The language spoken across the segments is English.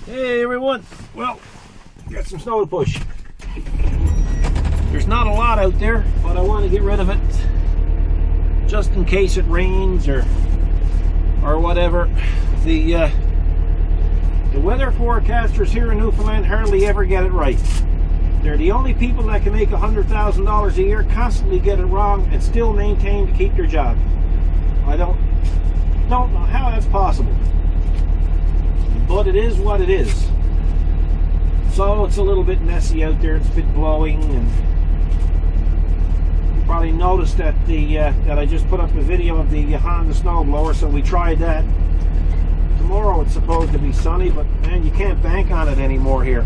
Hey everyone, well, got some snow to push. There's not a lot out there, but I want to get rid of it just in case it rains or whatever. The weather forecasters here in Newfoundland hardly ever get it right. They're the only people that can make $100,000 a year, constantly get it wrong, and still maintain to keep their job. I don't know how that's possible. But it is what it is. So it's a little bit messy out there. It's been blowing, and you probably noticed that that I just put up a video of the Honda snowblower. So we tried that. Tomorrow it's supposed to be sunny, but man, you can't bank on it anymore here.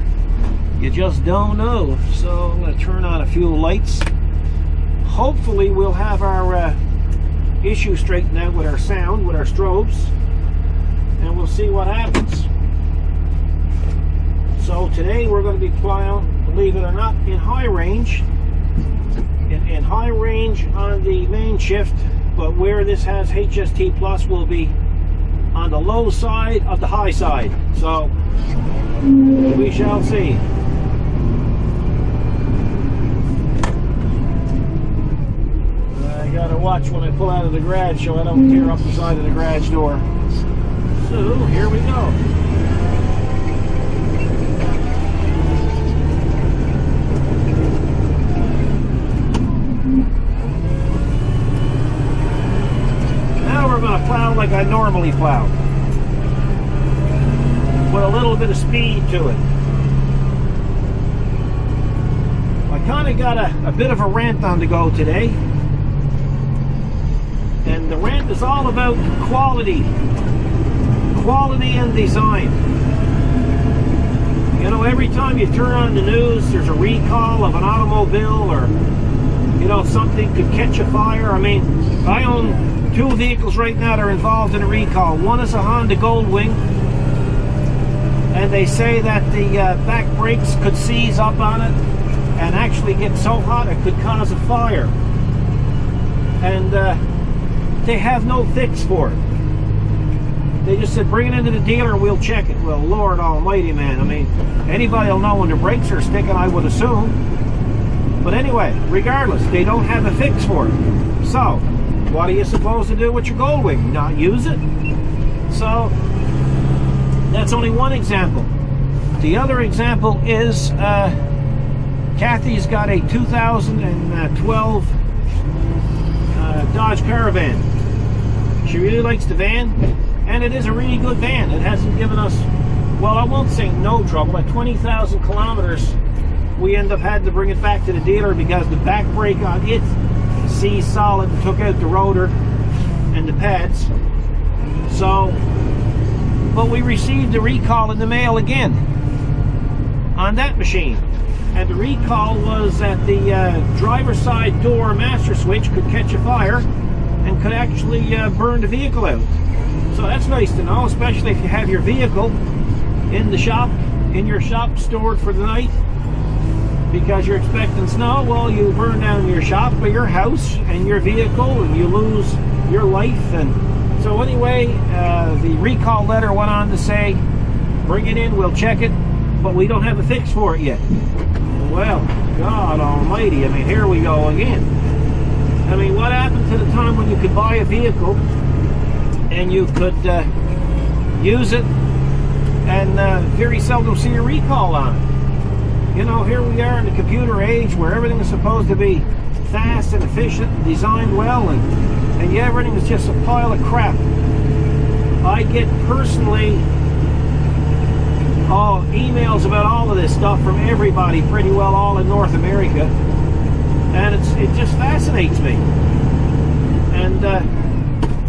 You just don't know. So I'm going to turn on a few lights. Hopefully we'll have our issue straightened out with our sound, with our strobes, and we'll see what happens. So today we're going to be plowing, believe it or not, in high range. In high range on the main shift, but where this has HST Plus will be on the low side of the high side. So we shall see. I gotta watch when I pull out of the garage so I don't tear up the side of the garage door. So here we go. Now we're going to plow like I normally plow, with a little bit of speed to it. I kind of got a bit of a rant on the go today. And the rant is all about quality and design. You know, every time you turn on the news, there's a recall of an automobile, or, you know, something could catch a fire. I mean, I own two vehicles right now that are involved in a recall. One is a Honda Goldwing, and they say that the back brakes could seize up on it and actually get so hot it could cause a fire. And they have no fix for it. They just said, bring it into the dealer and we'll check it. Well, Lord almighty, man. I mean, anybody will know when the brakes are sticking, I would assume. But anyway, regardless, they don't have a fix for it. So, what are you supposed to do with your Goldwing? Not use it? So, that's only one example. The other example is, Kathy's got a 2012 Dodge Caravan. She really likes the van, and it is a really good van. It hasn't given us, well, I won't say no trouble. At 20,000 kilometers, we end up had to bring it back to the dealer because the back brake on it seized solid, took out the rotor and the pads. So, but we received a recall in the mail again on that machine. And the recall was that the driver's side door master switch could catch a fire and could actually burn the vehicle out. So that's nice to know, especially if you have your vehicle in the shop, in your shop, stored for the night because you're expecting snow. Well, you burn down your shop or your house and your vehicle, and you lose your life. And so anyway, the recall letter went on to say, bring it in, we'll check it, but we don't have a fix for it yet. Well, God almighty, I mean, here we go again. I mean, what happened to the time when you could buy a vehicle and you could use it and very seldom see a recall on it? You know, here we are in the computer age where everything is supposed to be fast and efficient and designed well, and yet everything is just a pile of crap. I get personally emails about all of this stuff from everybody, pretty well all in North America, and it just fascinates me. And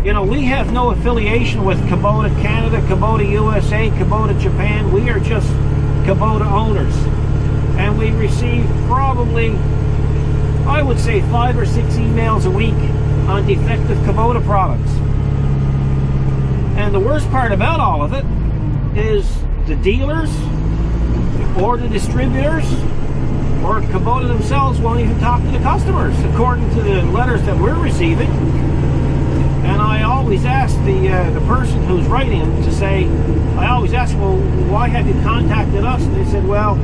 you know, we have no affiliation with Kubota Canada, Kubota USA, Kubota Japan. We are just Kubota owners, and we receive probably, I would say, 5 or 6 emails a week on defective Kubota products. And the worst part about all of it is the dealers or the distributors or Kubota themselves won't even talk to the customers, according to the letters that we're receiving. And I always ask the person who's writing to say, I always ask, well, why why have you contacted us? And they said, well,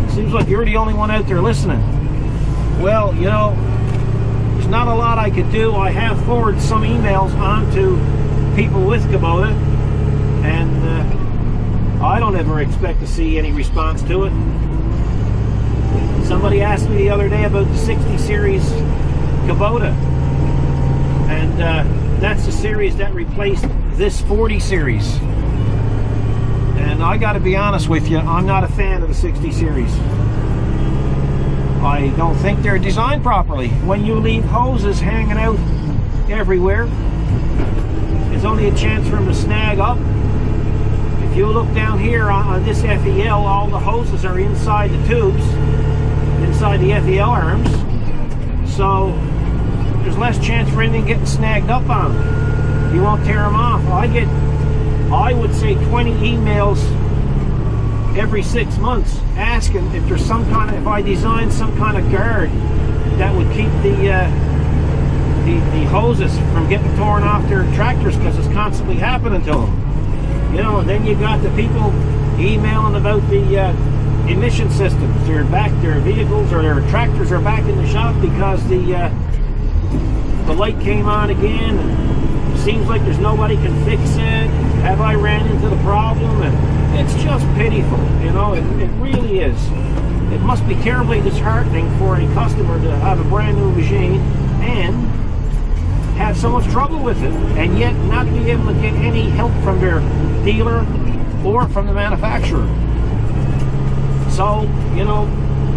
it seems like you're the only one out there listening. Well, you know, there's not a lot I could do. I have forwarded some emails on to people with Kubota, and I don't ever expect to see any response to it. Somebody asked me the other day about the 60 series Kubota, and that's the series that replaced this 40 series. And I got to be honest with you, I'm not a fan of the 60 series. I don't think they're designed properly. When you leave hoses hanging out everywhere, there's only a chance for them to snag up. If you look down here on this FEL, all the hoses are inside the tubes, inside the FEL arms, so there's less chance for anything getting snagged up on them. You won't tear them off. I would say 20 emails every 6 months asking if there's some kind of, if I design some kind of guard that would keep the hoses from getting torn off their tractors, because it's constantly happening to them. You know, and then you got the people emailing about the emission systems. Their vehicles or their tractors are back in the shop because the light came on again, and it seems like there's nobody can fix it. Have I ran into the problem? And it's just pitiful, you know, it really is. It must be terribly disheartening for a customer to have a brand new machine and have so much trouble with it, and yet not be able to get any help from their dealer or from the manufacturer. So, you know,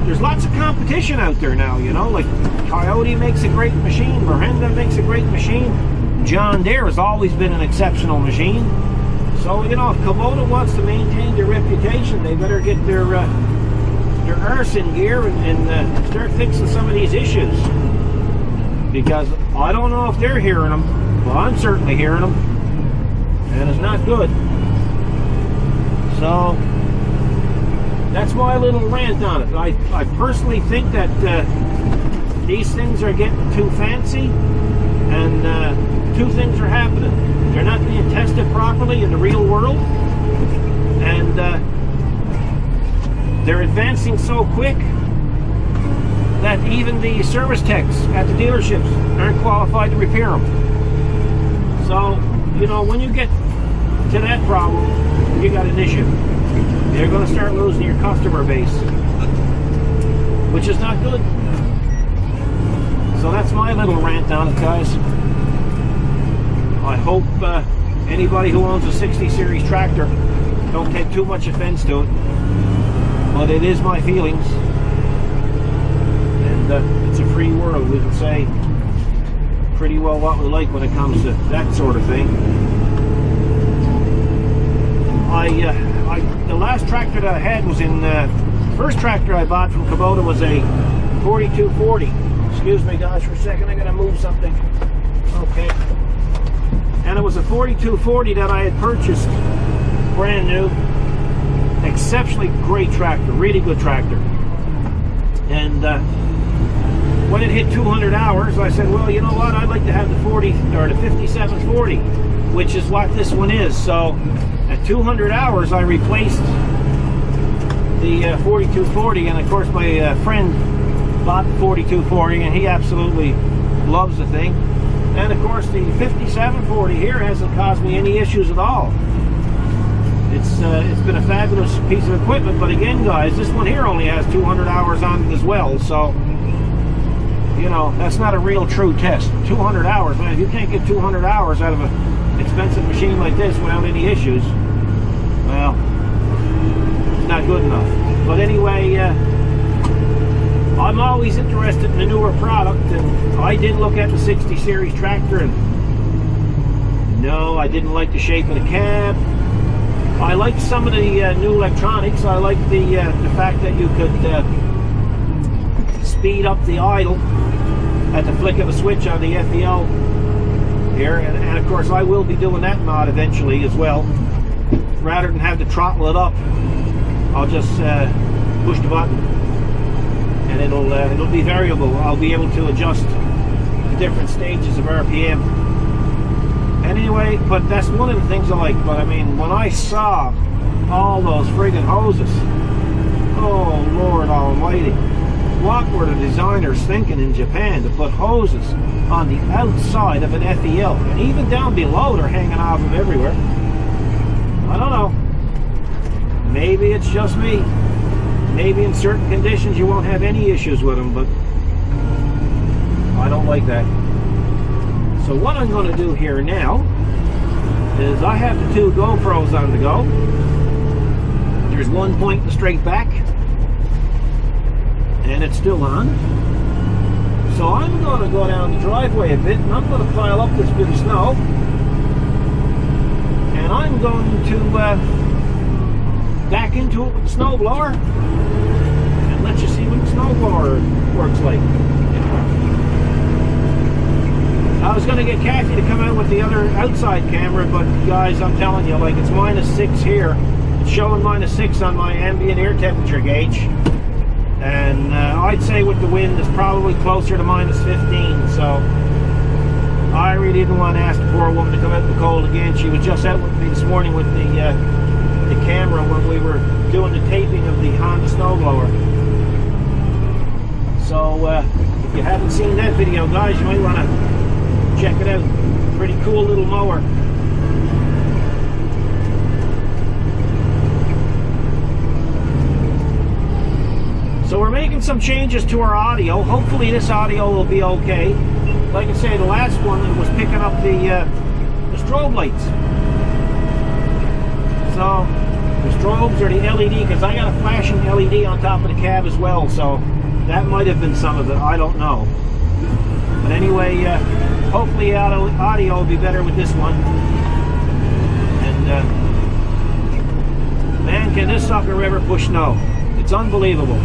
there's lots of competition out there now, you know, like Coyote makes a great machine, Miranda makes a great machine, John Deere has always been an exceptional machine. So, you know, if Kubota wants to maintain their reputation, they better get their arse in gear and start fixing some of these issues. Because I don't know if they're hearing them. Well, I'm certainly hearing them, and it's not good. So that's my little rant on it. I personally think that these things are getting too fancy, and two things are happening. They're not being tested properly in the real world, and they're advancing so quick that even the service techs at the dealerships aren't qualified to repair them. So, you know, when you get to that problem, you got an issue. You're going to start losing your customer base, which is not good. So that's my little rant on it, guys. I hope anybody who owns a 60 series tractor don't take too much offense to it, but it is my feelings. It's a free world. We can say pretty well what we like when it comes to that sort of thing. The last tractor that I had was in first tractor I bought from Kubota was a 4240. Excuse me, guys, for a second. I gotta move something. Okay. And it was a 4240 that I had purchased brand new. Exceptionally great tractor, really good tractor. And when it hit 200 hours, I said, well, you know what, I'd like to have the 40 or the 5740, which is what this one is. So at 200 hours, I replaced the 4240, and of course my friend bought the 4240, and he absolutely loves the thing. And of course the 5740 here hasn't caused me any issues at all. It's been a fabulous piece of equipment, but again, guys, this one here only has 200 hours on it as well, so you know, that's not a real true test. 200 hours, man, if you can't get 200 hours out of an expensive machine like this without any issues, well, it's not good enough. But anyway, I'm always interested in the newer product, and I did look at the 60 series tractor, and no, I didn't like the shape of the cab. I liked some of the new electronics. I liked the fact that you could speed up the idle at the flick of a switch on the FEL here, and of course I will be doing that mod eventually as well. Rather than have to throttle it up, I'll just push the button, and it'll be variable. I'll be able to adjust the different stages of RPM. And anyway, but that's one of the things I like. But I mean, when I saw all those friggin' hoses. Oh, Lord almighty. What were the designers thinking in Japan to put hoses on the outside of an FEL? And even down below, they're hanging off them everywhere. I don't know. Maybe it's just me. Maybe in certain conditions you won't have any issues with them, but I don't like that. So what I'm going to do here now is I have the 2 GoPro's on the go. There's one pointing straight back, and it's still on. So I'm going to go down the driveway a bit, and I'm going to pile up this bit of snow, and I'm going to back into it with the snowblower and let you see what the snowblower works like. I was going to get Kathy to come out with the other outside camera, but guys, I'm telling you, like, it's -6 here. It's showing -6 on my ambient air temperature gauge, and I'd say with the wind it's probably closer to -15. So I really didn't want to ask the poor woman to come out in the cold again. She was just out with me this morning with the camera when we were doing the taping of the Honda snowblower. So if you haven't seen that video, guys, you might want to check it out. Pretty cool little mower. So we're making some changes to our audio. Hopefully this audio will be okay. Like I say, the last one was picking up the strobe lights. So the strobes or the LED, because I got a flashing LED on top of the cab as well, so that might have been some of it. I don't know. But anyway, hopefully audio will be better with this one. And man, can this sucker ever push snow. It's unbelievable.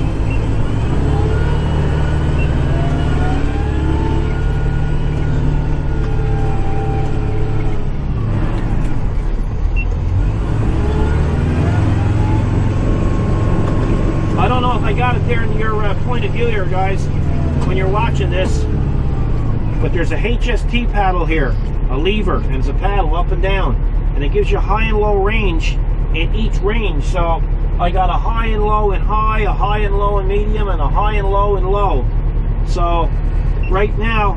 I don't know if I got it there in your point of view here, guys, when you're watching this, but there's a HST paddle here, a lever, and it's a paddle up and down, and it gives you high and low range in each range. So I got a high and low and high, a high and low and medium, and a high and low and low. So right now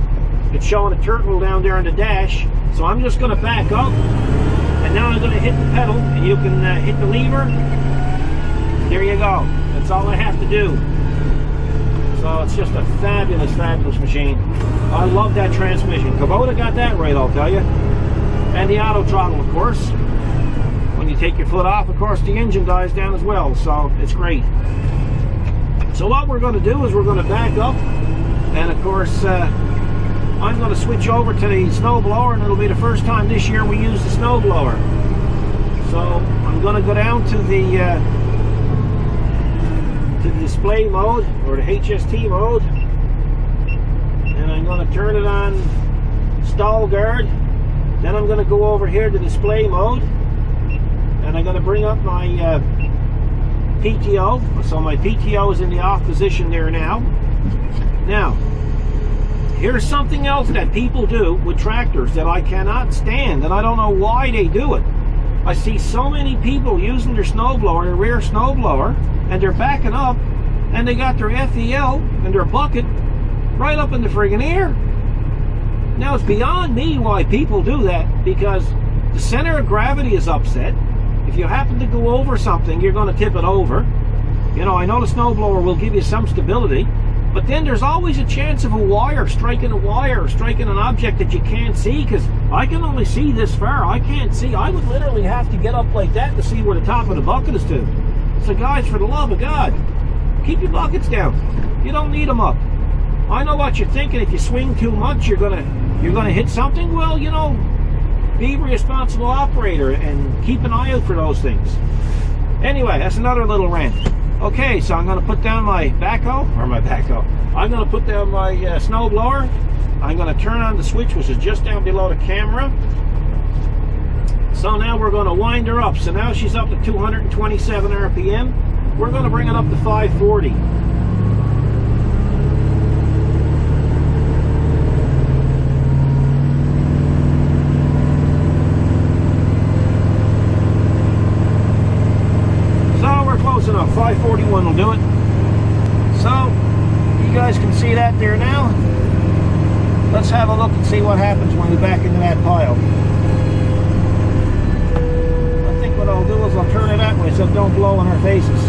it's showing a turtle down there on the dash, so I'm just going to back up, and now I'm going to hit the pedal, and you can hit the lever. There you go. That's all I have to do. So it's just a fabulous, fabulous machine. I love that transmission. Kubota got that right, I'll tell you. And the auto throttle, of course. When you take your foot off, of course, the engine dies down as well. So it's great. So what we're going to do is we're going to back up. And of course, I'm going to switch over to the snowblower, and it'll be the first time this year we use the snowblower. So I'm going to go down to the display mode, or the HST mode, and I'm going to turn it on stall guard. Then I'm going to go over here to display mode, and I'm going to bring up my PTO. So my PTO is in the off position there now. Now, here's something else that people do with tractors that I cannot stand, and I don't know why they do it. I see so many people using their snowblower, their rear snowblower, and they're backing up, and they got their FEL and their bucket right up in the friggin' air. Now, it's beyond me why people do that, because the center of gravity is upset. If you happen to go over something, you're going to tip it over. You know, I know the snowblower will give you some stability, but then there's always a chance of a wire, striking an object that you can't see, because I can only see this far. I can't see. I would literally have to get up like that to see where the top of the bucket is to. So guys, for the love of God, keep your buckets down. You don't need them up. I know what you're thinking. If you swing too much, you're gonna hit something. Well, you know, be a responsible operator and keep an eye out for those things. Anyway, that's another little rant. Okay, so I'm going to put down my backhoe. I'm going to put down my snowblower. I'm going to turn on the switch, which is just down below the camera. So now we're going to wind her up. So now she's up to 227 RPM. We're going to bring it up to 540. close enough. 541 will do it. So, you guys can see that there now. Let's have a look and see what happens when we back into that pile. I think what I'll do is I'll turn it that way so it don't blow in our faces.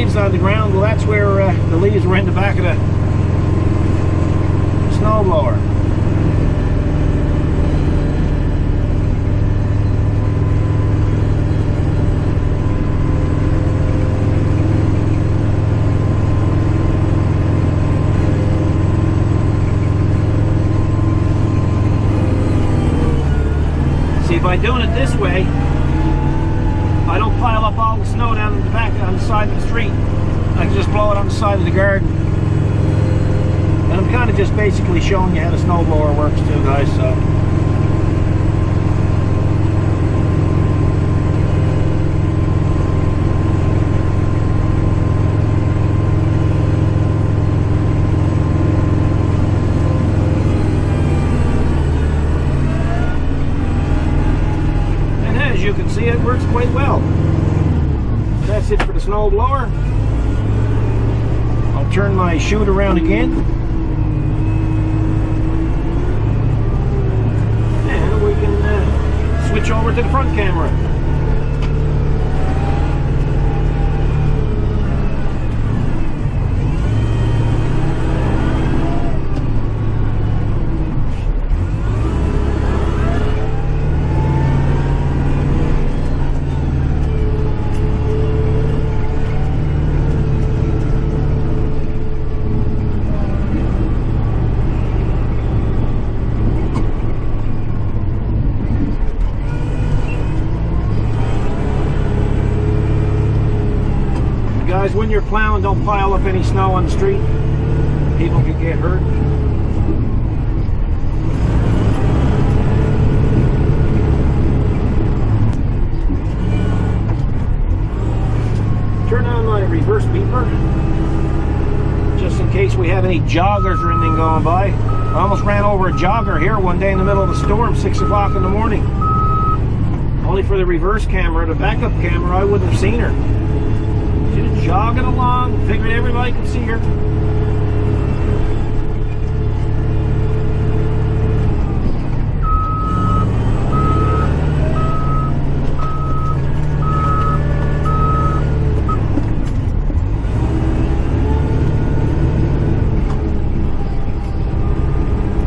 On the ground. Well, that's where the leaves were in the back of the snow blower. See, by doing it this way, I don't pile up all the snow down in the back on the side of the street. I can just blow it on the side of the garden. And I'm kind of just basically showing you how the snowblower works too, guys. So and as you can see, it works quite well. That's it for the snow blower. I'll turn my chute around again. And we can switch over to the front camera. Guys, when you're plowing, don't pile up any snow on the street. People can get hurt. Turn on my reverse beeper, just in case we have any joggers or anything going by. I almost ran over a jogger here one day in the middle of the storm, 6 o'clock in the morning. Only for the reverse camera, the backup camera, I wouldn't have seen her. She was jogging along, figured everybody could see her.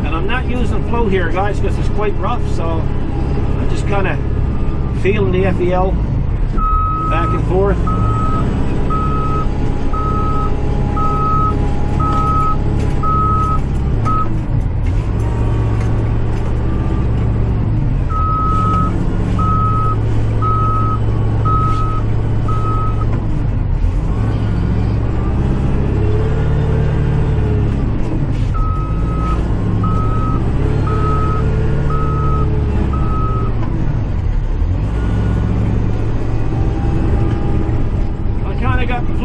And I'm not using float here, guys, because it's quite rough, so I'm just kind of feeling the FEL back and forth.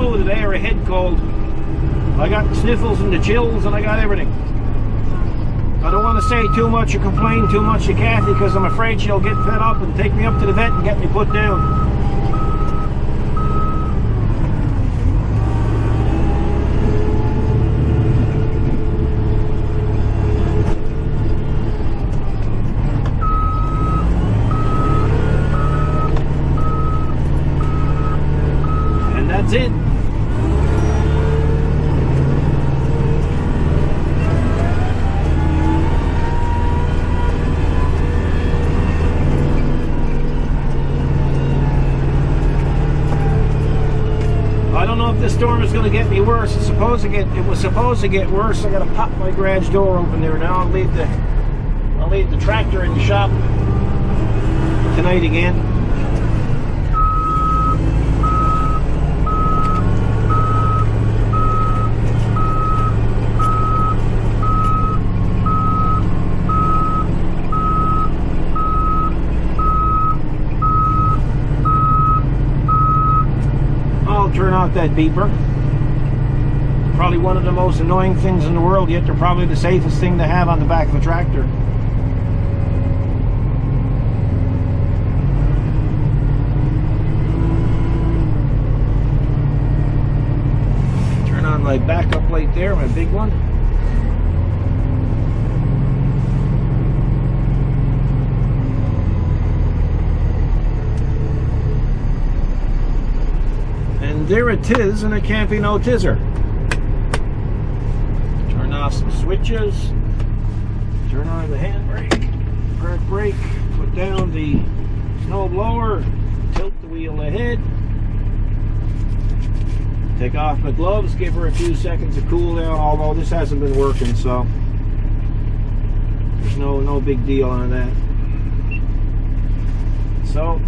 Today, or a head cold. I got the sniffles and the chills, and I got everything. I don't want to say too much or complain too much to Kathy, because I'm afraid she'll get fed up and take me up to the vet and get me put down. And that's it. This storm is going to get me worse. It was supposed to get worse. I got to pop my garage door open there now. I'll leave the tractor in the shop tonight again. don't turn off that beeper. Probably one of the most annoying things in the world, yet they're probably the safest thing to have on the back of a tractor. Turn on my backup light there, my big one. And there it is, and it can't be no tizzer. Turn off some switches, turn on the handbrake, park brake, put down the snow blower, tilt the wheel ahead, take off my gloves, give her a few seconds of cool down, although this hasn't been working, so there's no big deal on that. So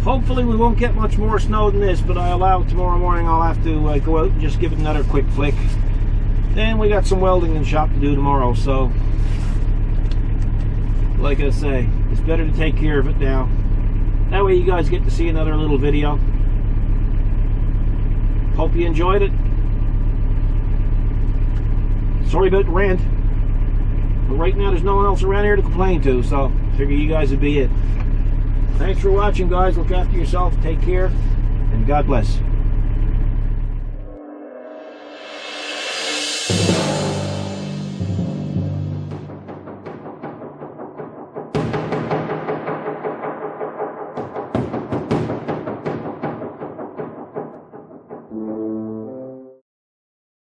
hopefully we won't get much more snow than this, but I allow tomorrow morning I'll have to go out and just give it another quick flick. Then we got some welding in the shop to do tomorrow, so like I say, it's better to take care of it now. That way you guys get to see another little video. Hope you enjoyed it. Sorry about the rant, but right now there's no one else around here to complain to, so I figure you guys would be it. Thanks for watching, guys. Look after yourself, take care, and God bless.